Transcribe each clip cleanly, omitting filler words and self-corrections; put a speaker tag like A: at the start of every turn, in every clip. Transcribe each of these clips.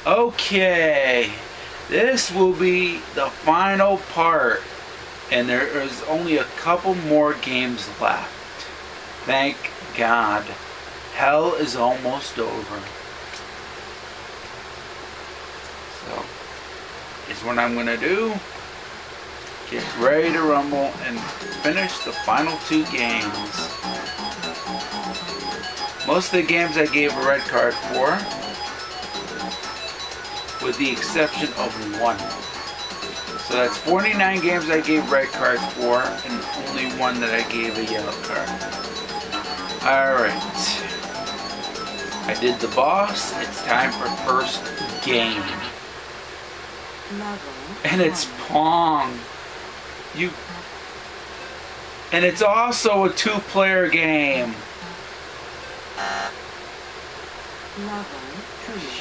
A: Okay, this will be the final part, and there is only a couple more games left. Thank God. Hell is almost over. So, it's what I'm going to do. Get ready to rumble and finish the final 2 games. Most of the games I gave a red card for, with the exception of 1. So that's 49 games I gave red cards for, and only 1 that I gave a yellow card. Alright. I did the boss. It's time for first game. And it's Pong. And it's also a 2-player game.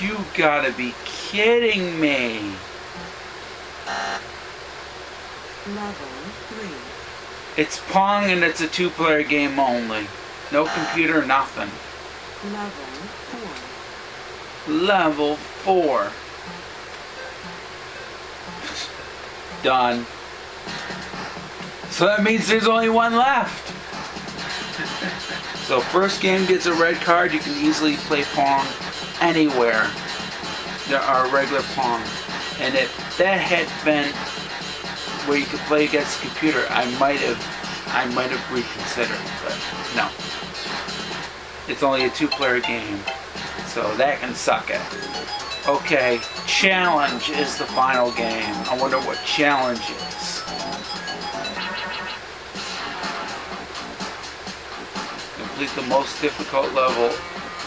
A: You gotta be kidding me. It's Pong and it's a 2-player game only. No computer, nothing. Level 4. Done. So that means there's only 1 left. So first game gets a red card. You can easily play Pong anywhere. There are regular Pong. And if that had been where you could play against the computer, I might have reconsidered, but no. It's only a 2-player game. So that can suck it. Okay, challenge is the final game. I wonder what challenge is. Complete the most difficult level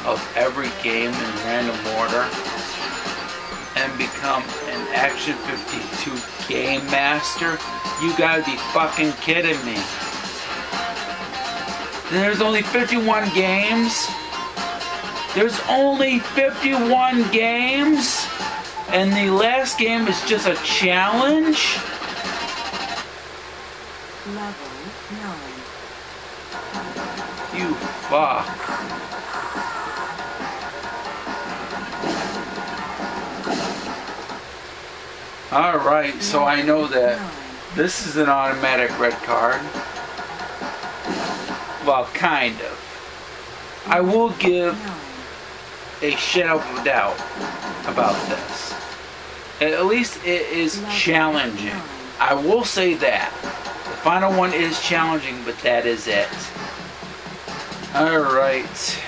A: of every game in random order and become an Action 52 Game Master? You gotta be fucking kidding me. There's only 51 games? There's only 51 games? And the last game is just a challenge?
B: Level 9.
A: You fuck. Alright, so I know that this is an automatic red card. Well, kind of. I will give a shadow of a doubt about this. At least it is challenging. I will say that. The final one is challenging, but that is it. Alright.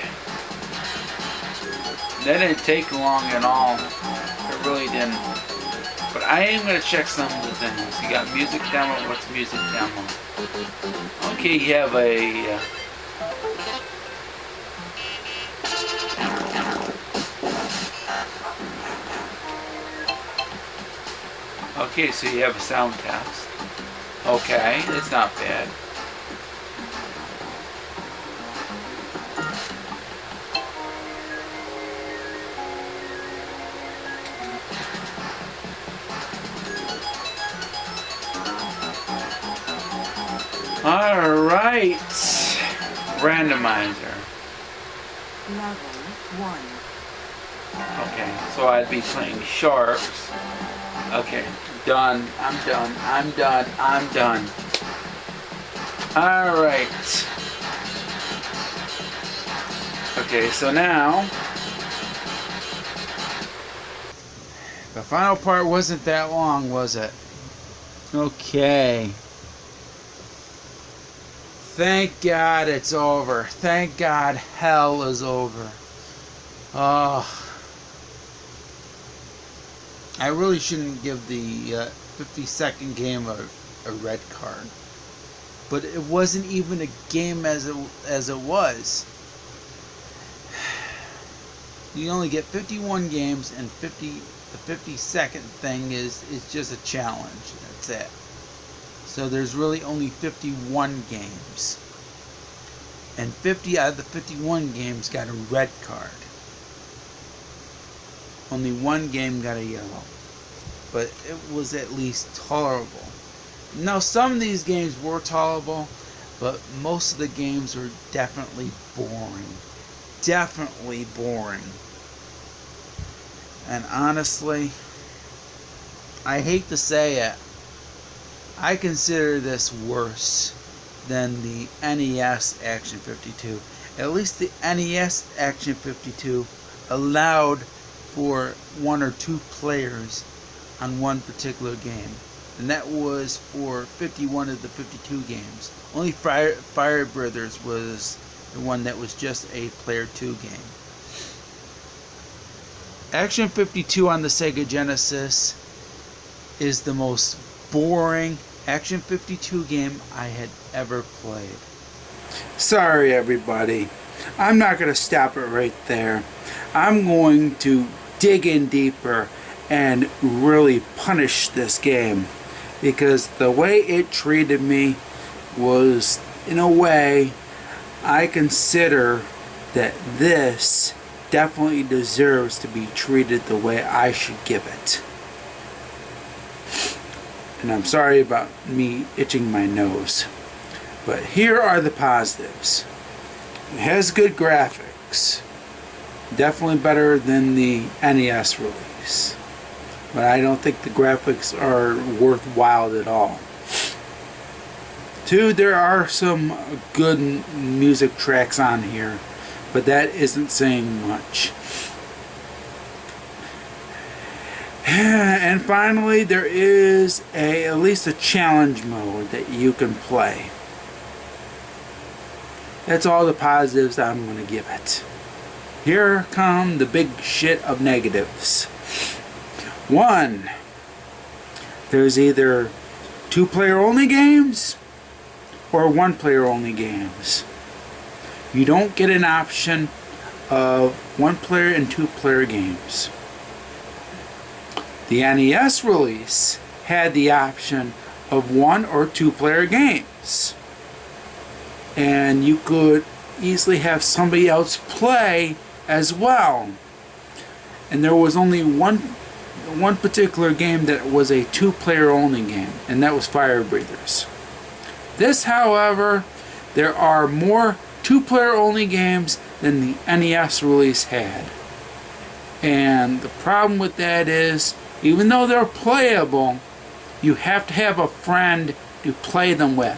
A: That didn't take long at all. It really didn't. But I am going to check some of the things. You got music demo. What's music demo? Okay, you have a... Okay, so you have a sound test. Okay, it's not bad. Alright. Randomizer.
B: Level 1.
A: Okay, so I'd be playing sharps. Okay, done. I'm done. I'm done. I'm done. Alright. Okay, so now the final part wasn't that long, was it? Okay. Thank God it's over. Thank God hell is over. Oh. I really shouldn't give the 50-second game a red card. But it wasn't even a game as it was. You only get 51 games, and the 50-second thing is just a challenge. That's it. So there's really only 51 games. And 50 out of the 51 games got a red card. Only 1 game got a yellow. But it was at least tolerable. Now some of these games were tolerable, but most of the games were definitely boring. Definitely boring. And honestly, I hate to say it, I consider this worse than the NES Action 52. At least the NES Action 52 allowed for 1 or 2 players on one particular game. And that was for 51 of the 52 games. Only Fire Brothers was the one that was just a player 2 game. Action 52 on the Sega Genesis is the most boring Action 52 game I had ever played. Sorry everybody, I'm not going to stop it right there. I'm going to dig in deeper and really punish this game, because the way it treated me was, in a way, I consider that this definitely deserves to be treated the way I should give it. And I'm sorry about me itching my nose, but here are the positives. It has good graphics, definitely better than the NES release, but I don't think the graphics are worthwhile at all. 2, there are some good music tracks on here, but that isn't saying much. And finally, there is at least a challenge mode that you can play. That's all the positives I'm going to give it. Here come the big shit of negatives. 1, there's either 2-player only games or 1-player only games. You don't get an option of 1-player and 2-player games. The NES release had the option of 1 or 2-player games. And you could easily have somebody else play as well. And there was only one particular game that was a 2-player only game, and that was Fire Breathers. This, however, there are more 2-player only games than the NES release had. And the problem with that is, even though they're playable, you have to have a friend to play them with.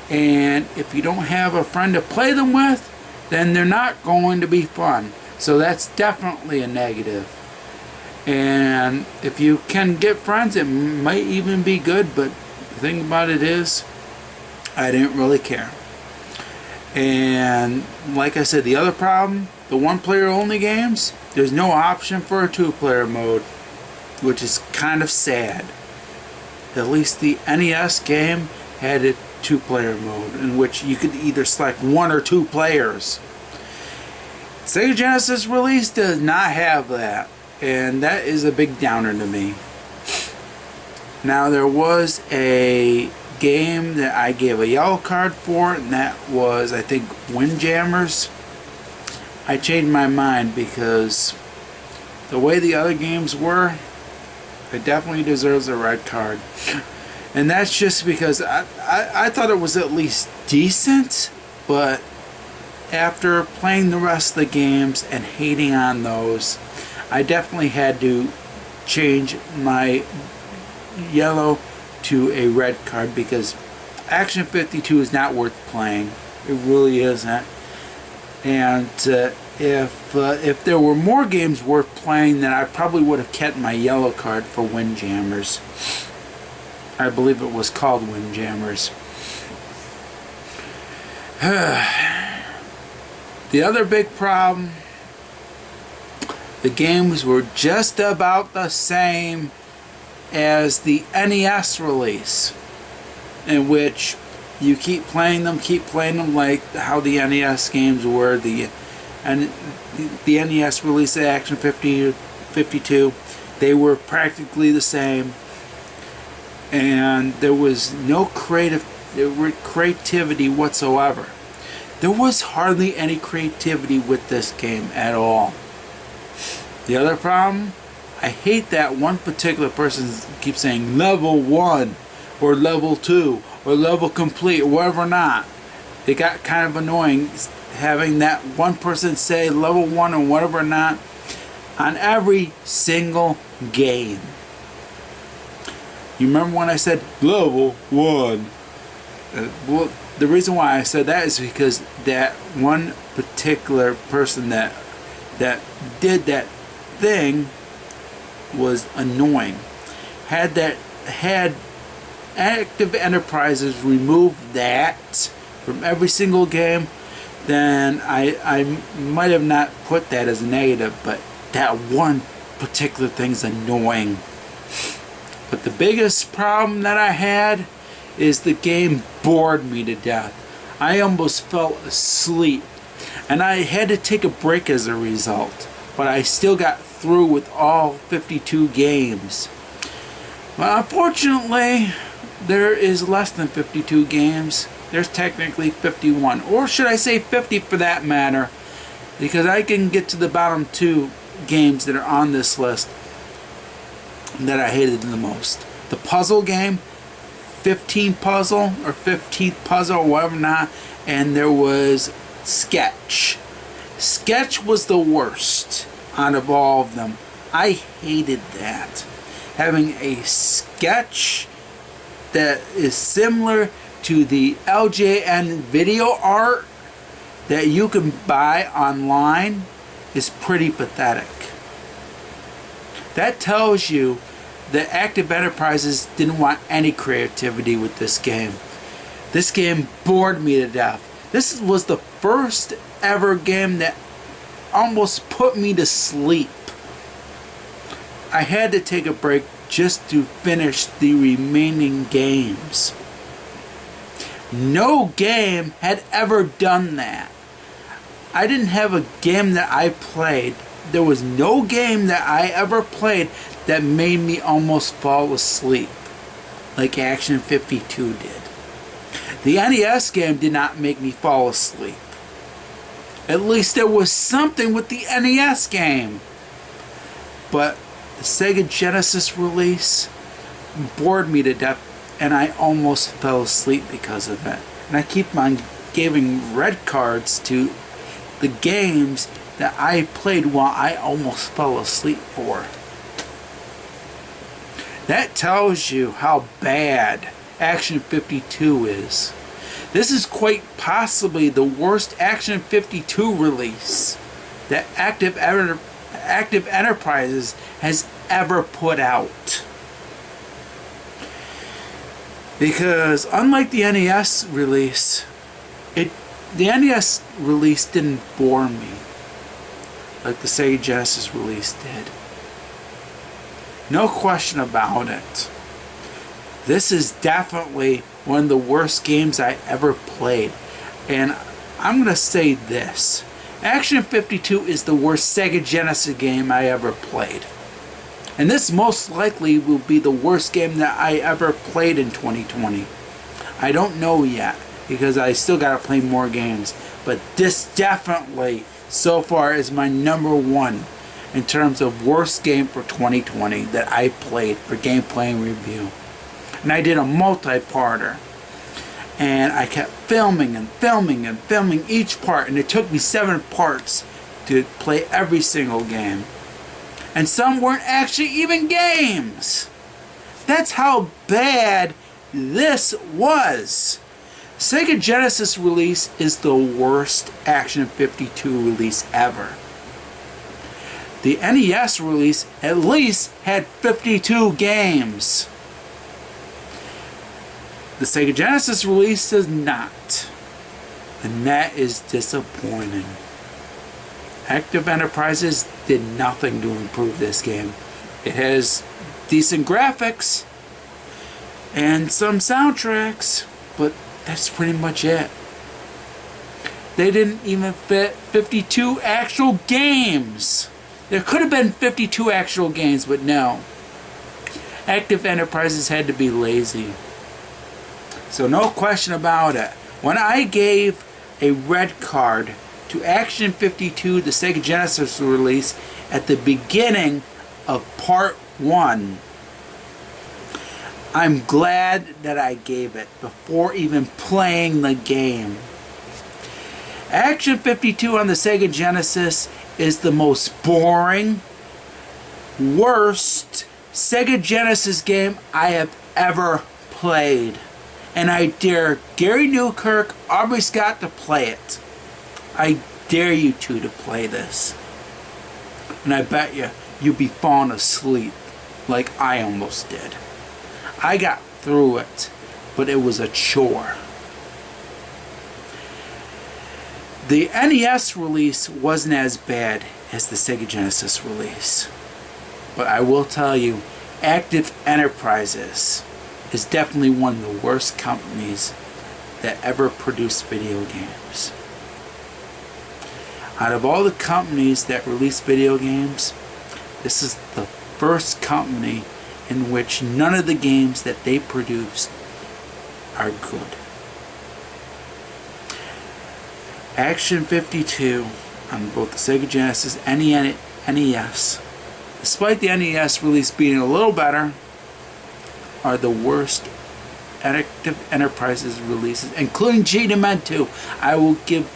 A: And if you don't have a friend to play them with, then they're not going to be fun. So that's definitely a negative. And if you can get friends, it might even be good, but the thing about it is, I didn't really care. And like I said, the other problem, the 1-player only games, there's no option for a 2-player mode, which is kind of sad. At least the NES game had a 2-player mode in which you could either select 1 or 2 players. Sega Genesis release does not have that, and that is a big downer to me. Now, there was a game that I gave a yellow card for, and that was, I think, Windjammers. I changed my mind because the way the other games were, it definitely deserves a red card. And that's just because I thought it was at least decent, but after playing the rest of the games and hating on those, I definitely had to change my yellow to a red card, because Action 52 is not worth playing. It really isn't. And if there were more games worth playing, then I probably would have kept my yellow card for Windjammers. I believe it was called Windjammers. The other big problem, the games were just about the same as the NES release, in which you keep playing them like how the NES games were. The NES release of Action 52, they were practically the same, and there was no creativity whatsoever. There was hardly any creativity with this game at all. The other problem, I hate that one particular person keeps saying level 1 or level 2 or level complete or whatever not. It got kind of annoying having that one person say level 1 or whatever not. on every single game. You remember when I said level 1? Well, the reason why I said that is because that one particular person that did that thing was annoying. Had Active Enterprises removed that from every single game, then I might have not put that as a negative, but that one particular thing's annoying. But the biggest problem that I had is the game bored me to death. I almost fell asleep, and I had to take a break as a result, but I still got through with all 52 games. Well, unfortunately, there is less than 52 games. There's technically 51, or should I say 50 for that matter, because I can get to the bottom 2 games that are on this list that I hated the most. The puzzle game, 15th puzzle or 15th puzzle or whatever not, and there was Sketch. Sketch was the worst out of all of them. I hated that. Having a sketch that is similar to the LJN video art that you can buy online is pretty pathetic. That tells you that Active Enterprises didn't want any creativity with this game. This game bored me to death. This was the first ever game that almost put me to sleep. I had to take a break just to finish the remaining games. No game had ever done that. I didn't have a game that I played. There was no game that I ever played that made me almost fall asleep like Action 52 did. The NES game did not make me fall asleep. At least there was something with the NES game. But the Sega Genesis release bored me to death, and I almost fell asleep because of it. And I keep on giving red cards to the games that I played while I almost fell asleep for. That tells you how bad Action 52 is. This is quite possibly the worst Action 52 release that Active Enterprises has ever put out. Because unlike the NES release, the NES release didn't bore me like the Sega Genesis release did. No question about it. This is definitely one of the worst games I ever played. And I'm going to say this. Action 52 is the worst Sega Genesis game I ever played. And this most likely will be the worst game that I ever played in 2020. I don't know yet, because I still got to play more games. But this definitely, so far, is my number one in terms of worst game for 2020 that I played for gameplay and review. And I did a multi-parter. And I kept filming and filming and filming each part. And it took me 7 parts to play every single game. And some weren't actually even games. That's how bad this was. Sega Genesis release is the worst Action 52 release ever. The NES release at least had 52 games. The Sega Genesis release does not. And that is disappointing. Active Enterprises did nothing to improve this game. It has decent graphics and some soundtracks, but that's pretty much it. They didn't even fit 52 actual games. There could have been 52 actual games, but no. Active Enterprises had to be lazy. So no question about it. When I gave a red card to Action 52, the Sega Genesis release, at the beginning of Part 1, I'm glad that I gave it before even playing the game. Action 52 on the Sega Genesis is the most boring, worst Sega Genesis game I have ever played. And I dare Gary Newkirk, Aubrey Scott to play it. I dare you two to play this. And I bet you'll be falling asleep like I almost did. I got through it, but it was a chore. The NES release wasn't as bad as the Sega Genesis release. But I will tell you, Active Enterprises is definitely one of the worst companies that ever produced video games. Out of all the companies that release video games, this is the first company in which none of the games that they produced are good. Action 52 on both the Sega Genesis and the NES, despite the NES release being a little better, are the worst Active Enterprises releases, including Cheetah Men 2. I will give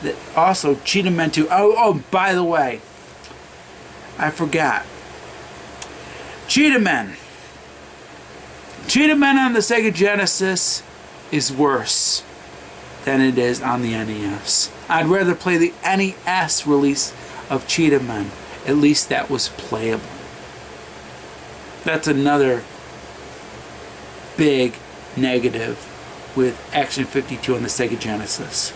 A: that also Cheetah Men 2. Oh, by the way, I forgot. Cheetah Men. Cheetah Men on the Sega Genesis is worse than it is on the NES. I'd rather play the NES release of Cheetah Men. At least that was playable. That's another big negative with Action 52 on the Sega Genesis.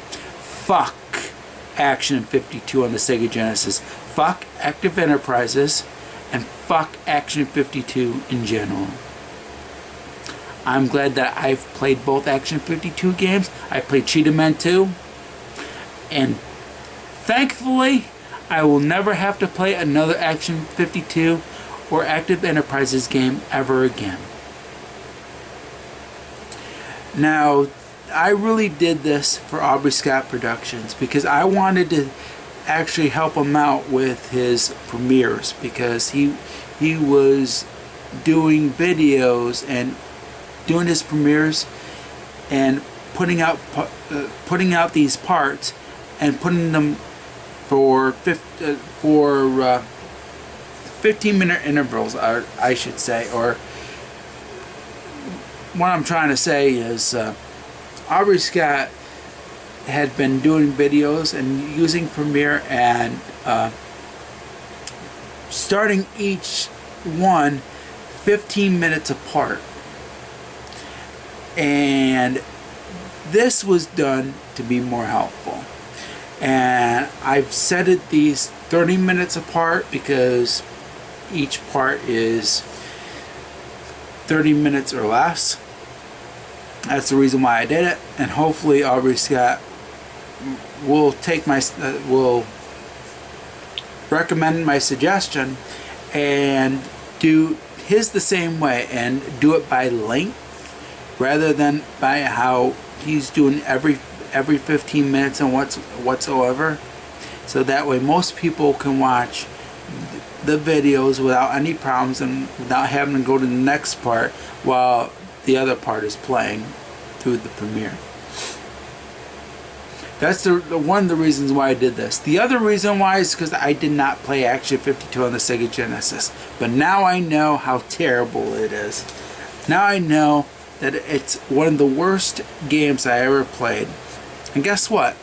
A: Fuck Action 52 on the Sega Genesis. Fuck Active Enterprises. And fuck Action 52 in general. I'm glad that I've played both Action 52 games. I played Cheetah Men 2. And thankfully, I will never have to play another Action 52 or Active Enterprises game ever again. Now, I really did this for Aubrey Scott Productions because I wanted to actually help him out with his premieres, because he was doing videos and doing his premieres and putting out these parts and putting them for 15-minute intervals, I should say. Or what I'm trying to say is Aubrey Scott had been doing videos and using Premiere and starting each one 15 minutes apart. And this was done to be more helpful. And I've set it these 30 minutes apart because each part is 30 minutes or less. That's the reason why I did it. And hopefully Aubrey Scott will will recommend my suggestion and do his the same way and do it by length rather than by how he's doing every 15 minutes and whatsoever, so that way most people can watch the videos without any problems and without having to go to the next part while the other part is playing through the premiere. That's one of the reasons why I did this. The other reason why is because I did not play Action 52 on the Sega Genesis. But now I know how terrible it is. Now I know that it's one of the worst games I ever played. And guess what?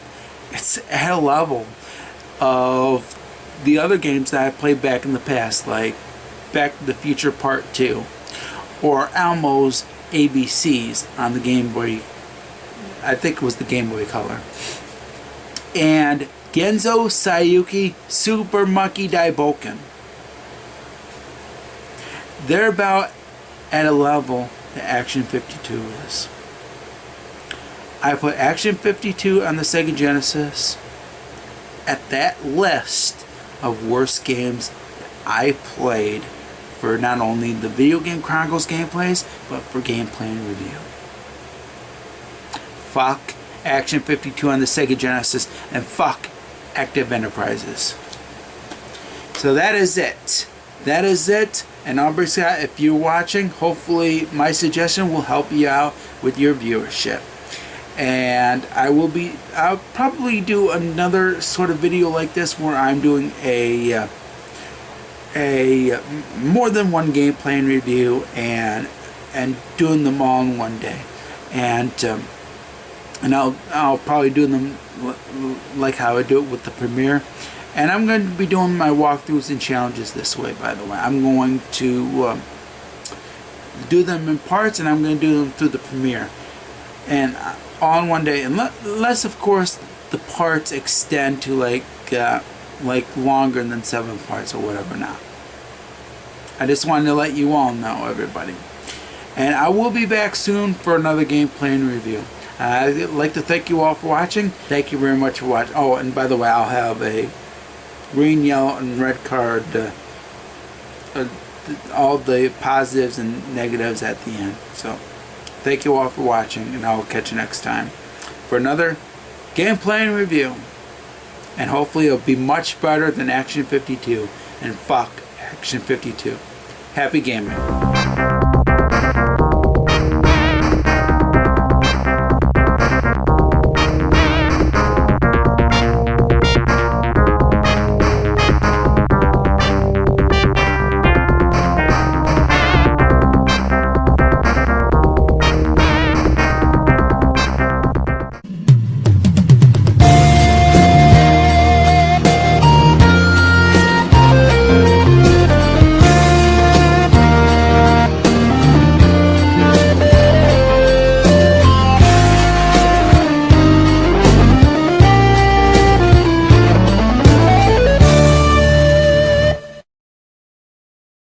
A: It's at a level of the other games that I played back in the past, like Back to the Future Part 2, or Elmo's ABCs on the Game Boy, I think it was the Game Boy Color, and Genzo Sayuki Super Monkey Daiboken. They're about at a level that Action 52 is. I put Action 52 on the Sega Genesis at that list of worst games that I played for not only the Video Game Chronicles gameplays, but for gameplay and review. Fuck Action 52 on the Sega Genesis, and fuck Active Enterprises. So that is it. That is it. And Aubrey Scott, if you're watching, hopefully my suggestion will help you out with your viewership. And I'll probably do another sort of video like this where I'm doing a a more than one gameplay and review and doing them all in one day, and I'll probably do them like how I do it with the premiere. And I'm going to be doing my walkthroughs and challenges this way, by the way. I'm going to do them in parts, and I'm going to do them through the premiere, and all in one day, unless of course the parts extend to like longer than 7 parts or whatever. Now, I just wanted to let you all know, everybody. And I will be back soon for another gameplay and review. I'd like to thank you all for watching. Thank you very much for watching. Oh, and by the way, I'll have a green, yellow, and red card, all the positives and negatives at the end. So, thank you all for watching, and I will catch you next time for another gameplay and review. And hopefully it'll be much better than Action 52. And fuck Action 52. Happy gaming.